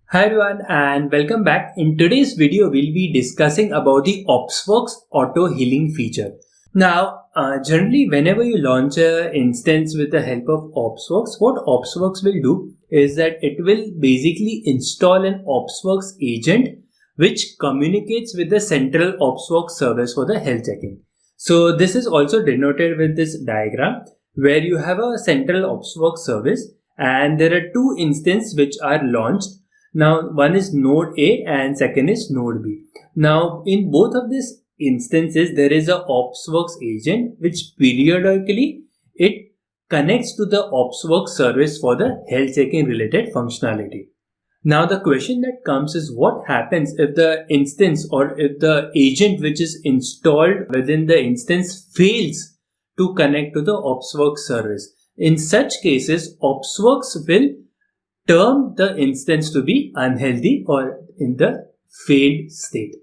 Hi everyone and welcome back. In today's video, we'll be discussing about the OpsWorks auto healing feature. Now, generally whenever you launch an instance with the help of OpsWorks, what OpsWorks will do is that it will basically install an OpsWorks agent which communicates with the central OpsWorks service for the health checking. So this is also denoted with this diagram where you have a central OpsWorks service and there are two instances which are launched. Now, one is node A and second is node B. Now, in both of these instances, there is a OpsWorks agent which periodically it connects to the OpsWorks service for the health checking related functionality. Now, the question that comes is what happens if the instance or if the agent which is installed within the instance fails to connect to the OpsWorks service. In such cases, OpsWorks will term the instance to be unhealthy or in the failed state.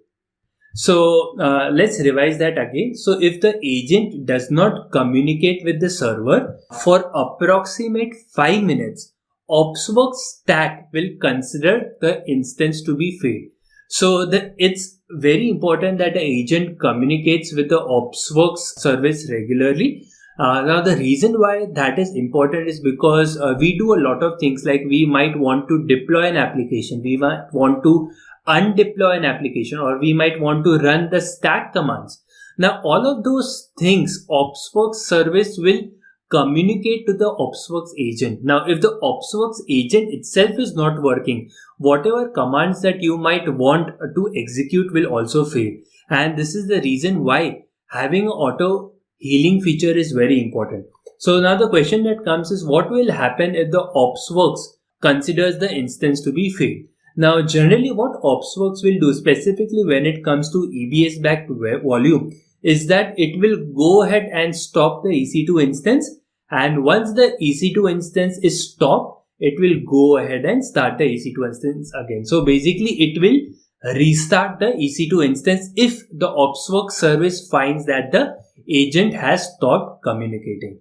So let's revise that again. So if the agent does not communicate with the server for approximate 5 minutes, OpsWorks stack will consider the instance to be failed. So it's very important that the agent communicates with the OpsWorks service regularly. Now the reason why that is important is because we do a lot of things, like we might want to deploy an application, we might want to undeploy an application, or we might want to run the stack commands. Now all of those things OpsWorks service will communicate to the OpsWorks agent. Now if the OpsWorks agent itself is not working, whatever commands that you might want to execute will also fail. And this is the reason why having an auto healing feature is very important. So now the question that comes is what will happen if the OpsWorks considers the instance to be failed? Now generally what OpsWorks will do, specifically when it comes to EBS backed volume, is that it will go ahead and stop the EC2 instance, and once the EC2 instance is stopped, it will go ahead and start the EC2 instance again. So basically it will restart the EC2 instance if the OpsWorks service finds that the agent has stopped communicating.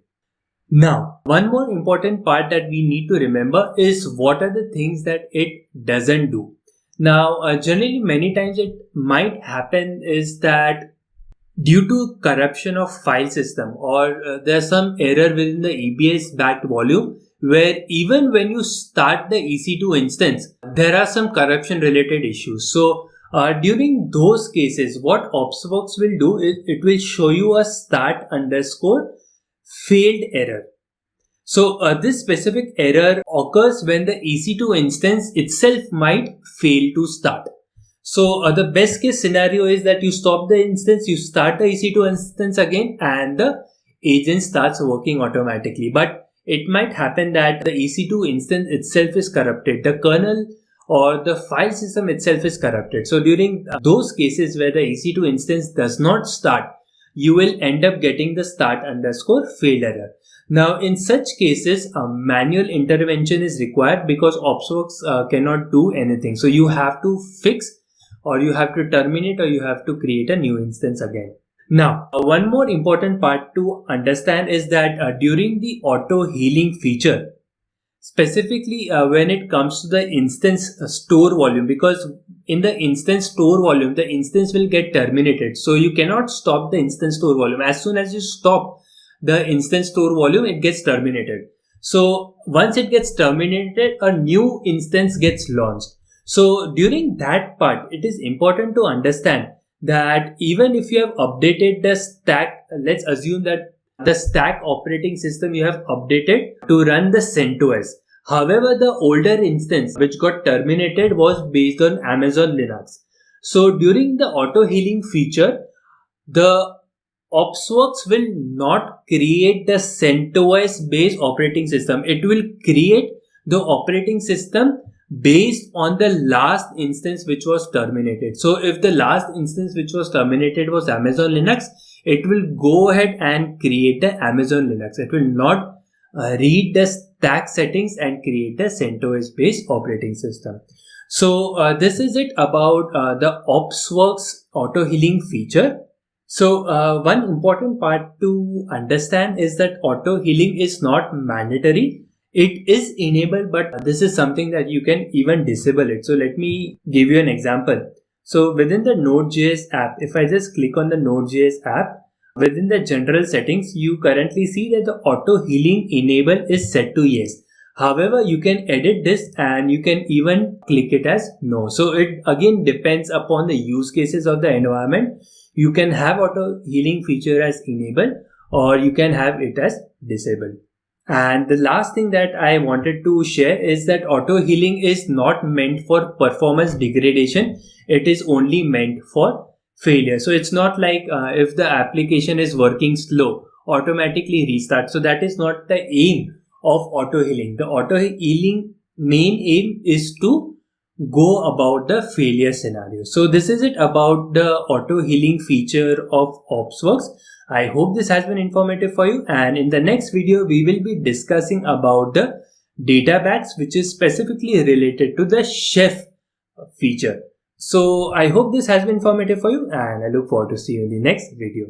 Now, one more important part that we need to remember is what are the things that it doesn't do. Now, generally many times it might happen is that due to corruption of file system, or there's some error within the EBS backed volume, where even when you start the EC2 instance, there are some corruption related issues. So during those cases, what OpsWorks will do is it will show you a start underscore failed error. So this specific error occurs when the EC2 instance itself might fail to start. So the best case scenario is that you stop the instance, you start the EC2 instance again, and the agent starts working automatically. But it might happen that the EC2 instance itself is corrupted, the kernel or the file system itself is corrupted. So during those cases where the EC2 instance does not start, you will end up getting the start underscore failed error. Now in such cases, a manual intervention is required because OpsWorks cannot do anything. So you have to fix, or you have to terminate, or you have to create a new instance again. Now, one more important part to understand is that during the auto healing feature, specifically when it comes to the instance store volume, because in the instance store volume, the instance will get terminated. So you cannot stop the instance store volume. As soon as you stop the instance store volume, it gets terminated. So once it gets terminated, a new instance gets launched. So during that part, it is important to understand that even if you have updated the stack, let's assume that the stack operating system you have updated to run the CentOS. However, the older instance which got terminated was based on Amazon Linux. So during the auto healing feature, the OpsWorks will not create the CentOS based operating system. It will create the operating system based on the last instance which was terminated. So if the last instance which was terminated was Amazon Linux, it will go ahead and create the Amazon Linux. It will not read the stack settings and create the CentOS based operating system. So this is it about the OpsWorks auto healing feature. So one important part to understand is that auto healing is not mandatory. It is enabled, but this is something that you can even disable it. So let me give you an example. So within the Node.js app, if I just click on the Node.js app, within the general settings, you currently see that the auto healing enable is set to yes. However, you can edit this and you can even click it as no. So it again depends upon the use cases of the environment. You can have auto healing feature as enabled, or you can have it as disabled. And the last thing that I wanted to share is that auto healing is not meant for performance degradation. It is only meant for failure. So it's not like if the application is working slow, automatically restart. So that is not the aim of auto healing. The auto healing main aim is to go about the failure scenario. So this is it about the auto healing feature of OpsWorks. I hope this has been informative for you, and in the next video we will be discussing about the data bags, which is specifically related to the chef feature. So I hope this has been informative for you, and I look forward to see you in the next video.